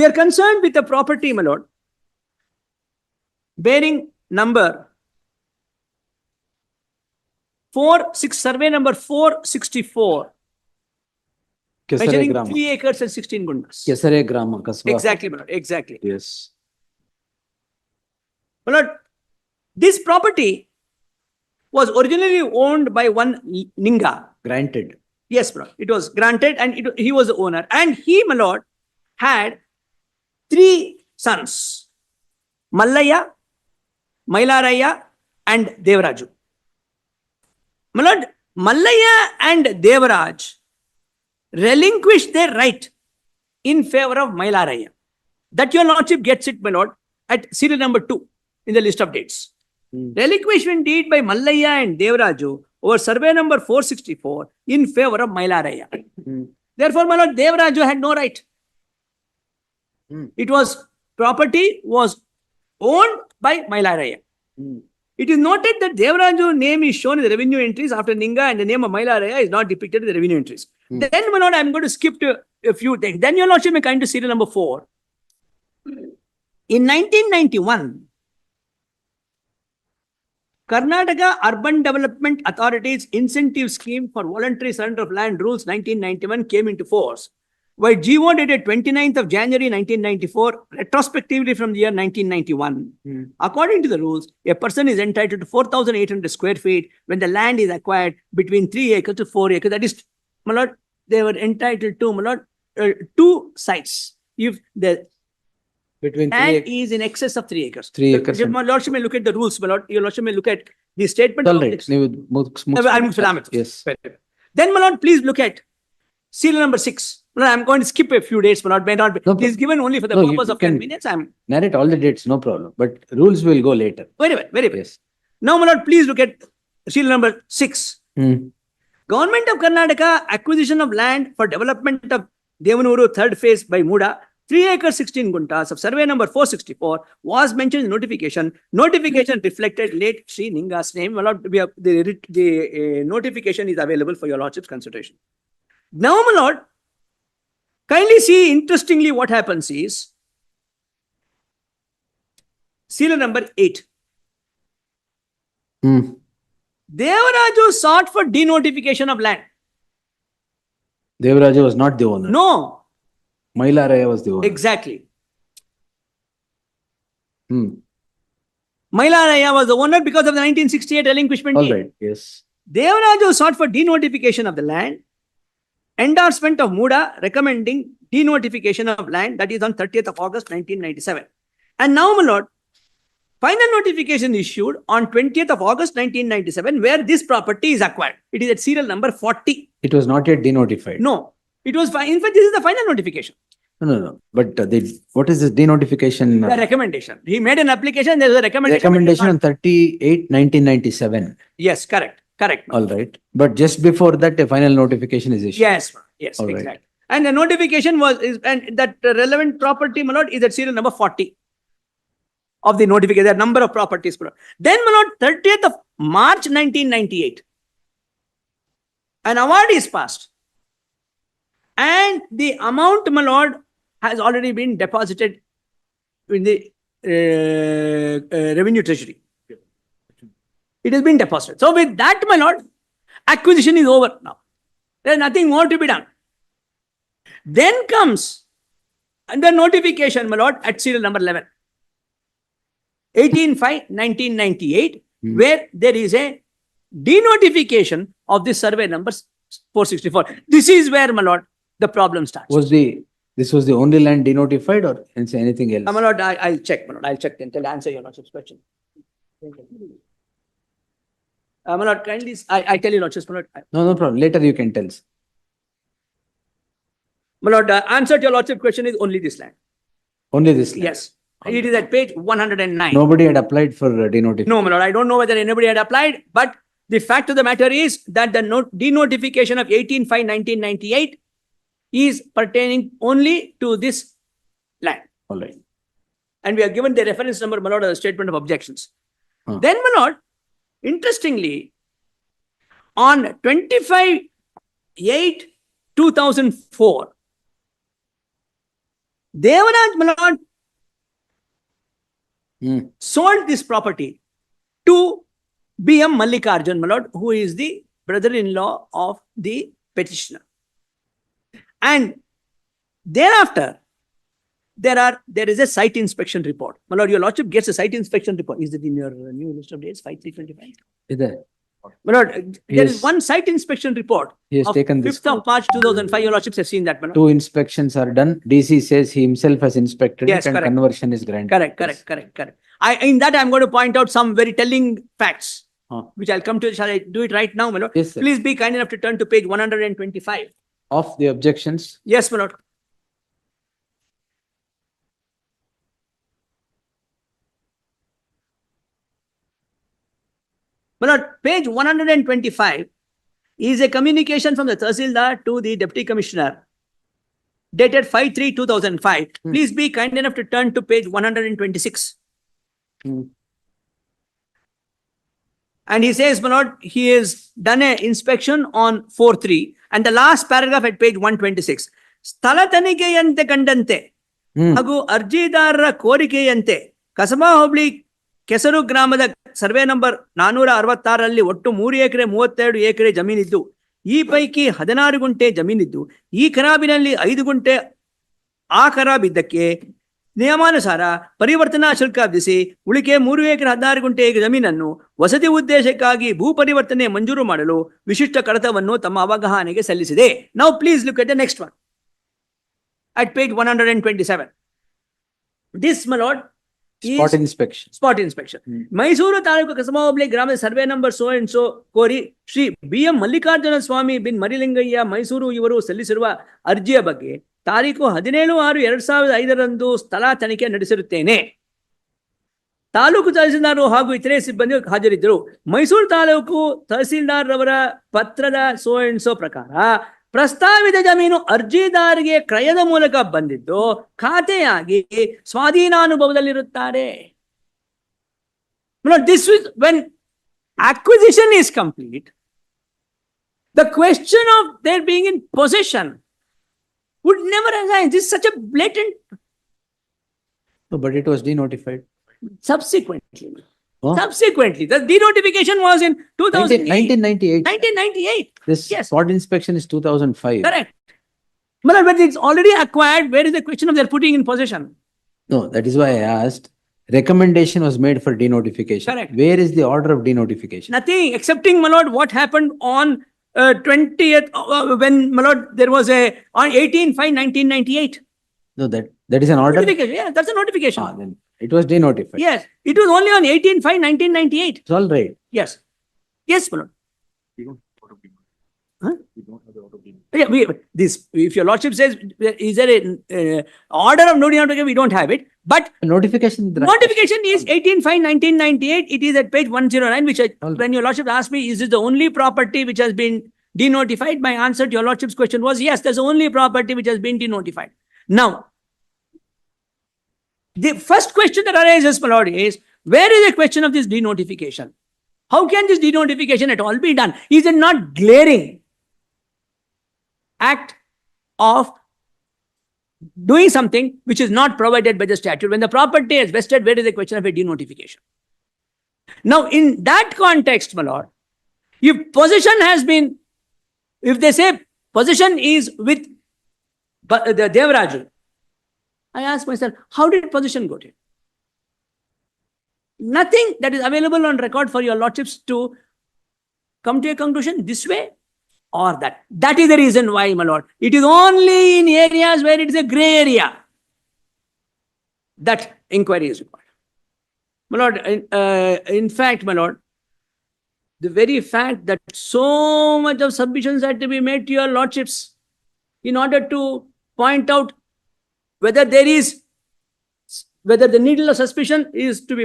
We are concerned with a property, my lord, bearing number survey number 464, measuring 3 acres and 16 gundas. Kesare Grama, Kasba. Exactly, my lord. Exactly. Yes. My lord, this property was originally owned by one Ninga. Granted. Yes, my lord. It was granted and he was the owner. And he, my lord, had 3 sons, Mallaya, Mailaraya and Devaraju. My lord, Mallaya and Devaraj relinquished their right in favor of Mailaraya. That your lordship gets it, my lord, at serial number 2 in the list of dates. Relinquishment deed by Mallaya and Devaraju over survey number 464 in favor of Mailaraya. Therefore, my lord, Devaraju had no right. It was property was owned by Mailaraya. It is noted that Devaraju name is shown in the revenue entries after Ninga and the name of Mailaraya is not depicted in the revenue entries. Then, my lord, I am going to skip to a few things. Then your lordship may come to serial number 4. In 1991, Karnataka Urban Development Authority's incentive scheme for voluntary surrender of land rules 1991 came into force, while GO dated 29th of January 1994, retrospectively from the year 1991. According to the rules, a person is entitled to 4,800 square feet when the land is acquired between 3 acres to 4 acres. That is, my lord, they were entitled to, my lord, 2 sites. If the Between land is in excess of 3 acres. 3 acres. My lordship may look at the rules, my lord. Your lordship may look at the statement. All right. Yes. Then, my lord, please look at serial number 6. No, I'm going to skip a few dates, my lord. May not be. No, it is given only for the purpose of convenience. I'm narrate all the dates, no problem. But rules will go later. Very well, very well. Yes. Now, my lord, please look at serial number 6. Government of Karnataka acquisition of land for development of Devanuru 3rd phase by Muda, 3 acres 16 guntas of survey number 464 was mentioned in notification. Notification reflected late Sri Ninga's name. My lord, we have the notification is available for your lordship's consideration. Now, my lord, kindly see, interestingly, what happens is serial number 8. Devaraju sought for denotification of land. Devaraju was not the owner. No. Mailaraya was the owner. Exactly. Mailaraya was the owner because of the 1968 relinquishment. All right. Yes. Devaraju sought for denotification of the land. Endorsement of Muda recommending denotification of land, that is on 30th of August 1997. And now, my lord, final notification issued on 20th of August 1997 where this property is acquired. It is at serial number 40. It was not yet denotified. No. It was, in fact, this is the final notification. No. But what is this denotification? The recommendation. He made an application, there is a recommendation. Recommendation on 38/1997. Yes, correct. All right. But just before that, a final notification is issued. Yes, all exactly. Right. And the notification and that relevant property, my lord, is at serial number 40 of the notification. There are number of properties. Then, my lord, 30th of March 1998, an award is passed. And the amount, my lord, has already been deposited in the revenue treasury. It has been deposited. So with that, my lord, acquisition is over now. There is nothing more to be done. Then comes the notification, my lord, at serial number 11. 18/5/1998, where there is a denotification of the survey number 464. This is where, my lord, the problem starts. This was the only land denotified or anything else? My lord, I'll check, my lord. I'll check until I answer your lordship's question. My lord, kindly, I tell you, lordship, my lord. No problem. Later you can tell. My lord, answer to your lordship question is only this land. Only this land? Yes. It is at page 109. Nobody had applied for denotification? No, my lord. I don't know whether anybody had applied, but the fact of the matter is that the denotification of 18/5/1998 is pertaining only to this land. All right. And we are given the reference number, my lord, as a statement of objections. Then, my lord, interestingly, on 25/8/2004, Devaraj, my lord, sold this property to B.M. Mallikarjun, my lord, who is the brother-in-law of the petitioner. And thereafter, there is a site inspection report. My lord, your lordship gets a site inspection report. Is it in your new list of dates, 5325? Is there? My lord, there is Yes. one site inspection report He has of taken this. 5th of March 2005. Your lordships have seen that, my lord. 2 inspections are done. DC says he himself has inspected Yes, it and correct. conversion is granted. Correct. In that, I'm going to point out some very telling facts, Huh. which I'll come to. Shall I do it right now, my lord? Yes, sir. Please be kind enough to turn to page 125. Of the objections, Yes, my lord. My lord, page 125 is a communication from the Tahsildar to the Deputy Commissioner dated 5/3/2005. Please be kind enough to turn to page 126. Hmm. And he says, my lord, he has done an inspection on 4/3 and the last paragraph at page 126. ಸ್ಥಳ ತನಿಖೆಯಂತೆ ಕಂಡಂತೆ ಹಾಗೂ ಅರ್ಜಿದಾರರ ಕೋರಿಕೆಯಂತೆ ಕಸಬಾ ಹೋಬಳಿ ಕೆಸರು ಗ್ರಾಮದ survey number 466ರಲ್ಲಿ ಒಟ್ಟು 3 ಎಕರೆ 32 ಎಕರೆ ಜಮೀನಿದ್ದು ಈ ಪೈಕಿ 16 ಗುಂಟೆ ಜಮೀನಿದ್ದು ಈ ಖರಾಬಿನಲ್ಲಿ 5 ಗುಂಟೆ ಆ ಖರಾಬಿದ್ದಕ್ಕೆ ನಿಯಮಾನುಸಾರ ಪರಿವರ್ತನಾ ಶುಲ್ಕ ವಿಧಿಸಿ ಉಳಿಕೆ 3 ಎಕರೆ 16 ಗುಂಟೆ ಜಮೀನನ್ನು ವಸತಿ ಉದ್ದೇಶಕ್ಕಾಗಿ ಭೂ ಪರಿವರ್ತನೆ ಮಂಜೂರು ಮಾಡಲು ವಿಶಿಷ್ಟ ಕಡತವನ್ನು ತಮ್ಮ ಅವಗಾಹನೆಗೆ ಸಲ್ಲಿಸಿದೆ. Now please look at the next one at page 127. This, my lord, is spot inspection. Mysuru ತಾಲೂಕು ಕಸಬಾ ಹೋಬಳಿ ಗ್ರಾಮದ survey number so and so ಕೋರಿ ಶ್ರೀ B.M. ಮಲ್ಲಿಕಾರ್ಜುನ ಸ್ವಾಮಿ ಬಿನ್ ಮರಿಲಿಂಗಯ್ಯ ಮೈಸೂರು ಇವರು ಸಲ್ಲಿಸಿರುವ ಅರ್ಜಿಯ ಬಗ್ಗೆ ತಾರೀಕು 17/6/2005 ಸ್ಥಳ ತನಿಖೆ ನಡೆಸಿರುತ್ತೇನೆ. ತಾಲೂಕು ತಹಸೀಲ್ದಾರ್ ಹಾಗೂ ಇತರೆ ಸಿಬ್ಬಂದಿ ಹಾಜರಿದ್ದರು. ಮೈಸೂರು ತಾಲೂಕು ತಹಸೀಲ್ದಾರ್ ರವರ ಪತ್ರದ ಸೋ ಅಂಡ್ ಸೋ ಪ್ರಕಾರ ಪ್ರಸ್ತಾವಿತ ಜಮೀನು ಅರ್ಜಿದಾರರಿಗೆ ಕ್ರಯದ ಮೂಲಕ ಬಂದಿದ್ದು ಖಾತೆಯಾಗಿ ಸ್ವಾಧೀನಾನುಭವದಲ್ಲಿರುತ್ತಾರೆ. This is when acquisition is complete. The question of their being in possession would never arise. This is such a blatant. No, but it was denotified. Subsequently. Huh? Subsequently, the denotification was in 1998. 1998. This Yes. spot inspection is 2005. Correct. But it's already acquired. Where is the question of their putting in possession? No, that is why I asked. Recommendation was made for denotification. Correct. Where is the order of denotification? Nothing, excepting, my lord, what happened on 20th, when, my lord, there was on 18/5/1998. No, that is an order. Notification. Yeah, that's a notification. Then it was denotified. Yes, it was only on 18/5/1998. It's all right. Yes. Yes, my lord. We don't have auto payment. Huh? We don't have the auto payment. Yeah, this, if your lordship says, is there a order of no denotification? We don't have it. But Notification. notification is 18/5/1998. It is at page 109, which when your lordship asked me, is this the only property which has been denotified? My answer to your lordship's question was yes, that's the only property which has been denotified. Now, the first question that arises, my lord, is where is the question of this denotification? How can this denotification at all be done? Is it not glaring act of doing something which is not provided by the statute? When the property is vested, where is the question of a denotification? Now, in that context, my lord, if possession has been, if they say possession is with the Devaraju, I ask myself, how did possession go to him? Nothing that is available on record for your lordships to come to a conclusion this way or that. That is the reason why, my lord, it is only in areas where it is a gray area that inquiry is required. My lord, in fact, my lord, the very fact that so much of submissions had to be made to your lordships in order to point out whether the needle of suspicion is to be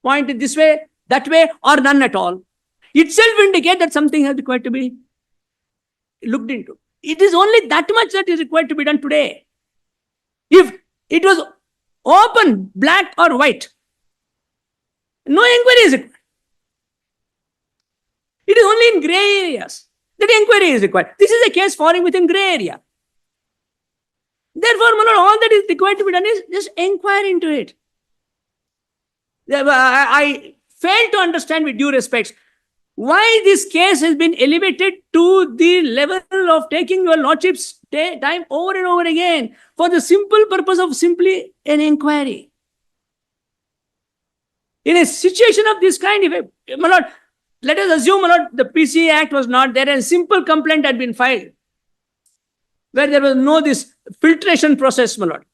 pointed this way, that way, or none at all, itself indicate that something has required to be looked into. It is only that much that is required to be done today. If it was open, black or white, no inquiry is required. It is only in gray areas that inquiry is required. This is a case falling within gray area. Therefore, my lord, all that is required to be done is just inquire into it. I fail to understand, with due respects, why this case has been elevated to the level of taking your lordship's time over and over again for the simple purpose of simply an inquiry. In a situation of this kind, my lord, let us assume, my lord, the PCA Act was not there and simple complaint had been filed, where there was no this filtration process, my lord.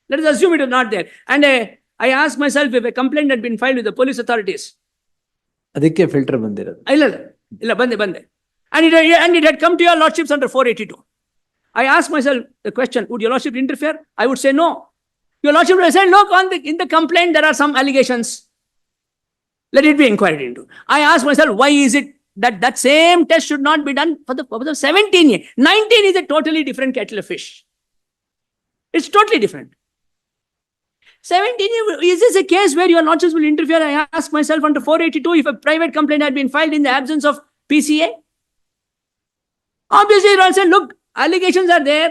Let us assume it was not there. And I ask myself, if a complaint had been filed with the police authorities, ಅದಕ್ಕೆ filter ಬಂದಿರೋದು. ಇಲ್ಲ ಬಂದೆ. And it had come to your lordships under 482. I asked myself the question, would your lordship interfere? I would say no. Your lordship would have said, look, in the complaint there are some allegations. Let it be inquired into. I asked myself, why is it that same test should not be done for the purpose of 17? 19 is a totally different kettle of fish. It's totally different. 17, is this a case where your lordships will interfere? I ask myself under 482, if a private complaint had been filed in the absence of PCA. Obviously, you all say, look, allegations are there.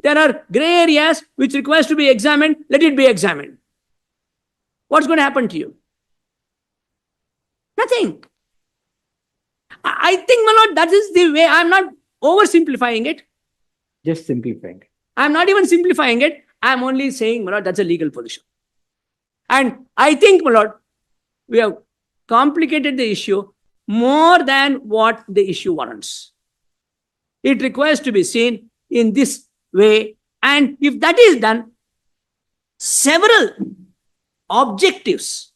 There are gray areas which requires to be examined. Let it be examined. What's going to happen to you? Nothing. I think, my lord, that is the way. I'm not oversimplifying it. Just simplifying. I'm not even simplifying it. I'm only saying, my lord, that's a legal position. And I think, my lord, we have complicated the issue more than what the issue warrants. It requires to be seen in this way. And if that is done, several objectives